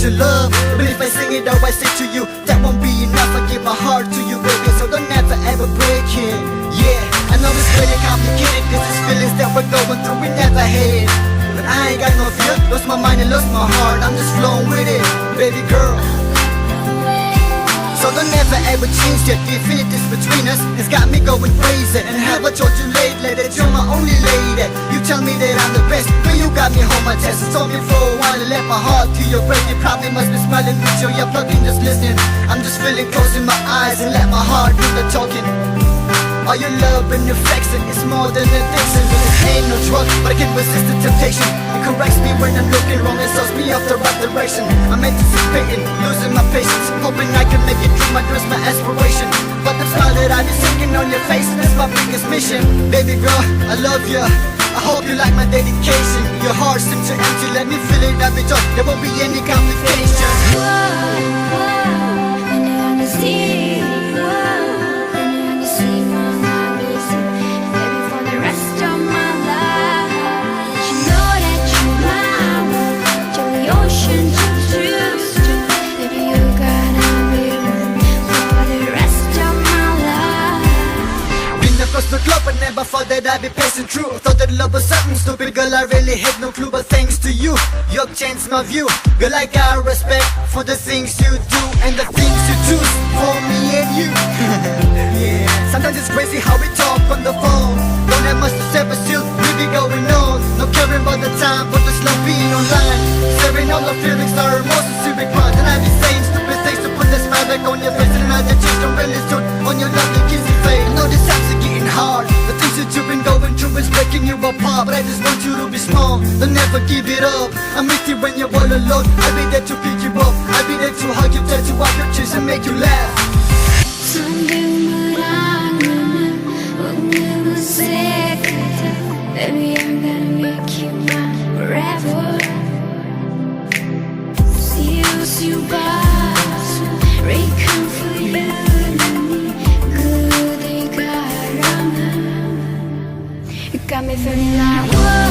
your love. But if I sing it or I say to you, that won't be enough. I give my heart to you, baby, so don't ever ever break it. Yeah, I know it's really complicated, cause these feelings that we're going through, we never had. But I ain't got no fear, lost my mind and lost my heart. I'm just flowing with it, baby girl. So don't ever ever change that. The affinities between us has got me going crazy. And have I told you lately that you're my only lady? You tell me that I'm the best, but you got me home my test. Told me for a while to let my heart to your break. You probably must be smiling with your ear plugged in, just listening. I'm just feeling, closing my eyes and let my heart do the talking. All your love and affection is more than addiction. But it ain't no drug, but I can resist the temptation. It corrects me when I'm looking wrong and starts me off the right direction. I'm anticipating, losing my patience, hoping I can make it through my dreams, my aspiration. But the smile that I've been seeing on your face, that's my biggest mission. Baby girl, I love you, I hope you like my dedication. Your heart seems to empty, let me feel it, I'll be tough, there won't be any complications. The club, but never thought that I'd be passing through. Thought that love was something stupid, girl, I really had no clue. But thanks to you, you've changed my view. Girl, I got respect for the things you do and the things you choose for me and you. Yeah, sometimes it's crazy how we talk on the phone. Don't have much to say, but still we be going on. No caring about the time, but just love being online. Sharing all the feelings, our emotions to be quiet. And I be saying stupid things to put the smile back on your face. And I just don't really suit on your lovely kissy face. I know this times are getting hard. The things that you've been going through is breaking you apart. But I just want you to be strong, don't never give it up. I'm with you when you're all alone. I'll be there to pick you up, I'll be there to hug you, tell you wipe your tears and make you laugh. Baby, I'm gonna make you mine forever. See you boss, recon for you. Good, they got you got me feeling like whoa.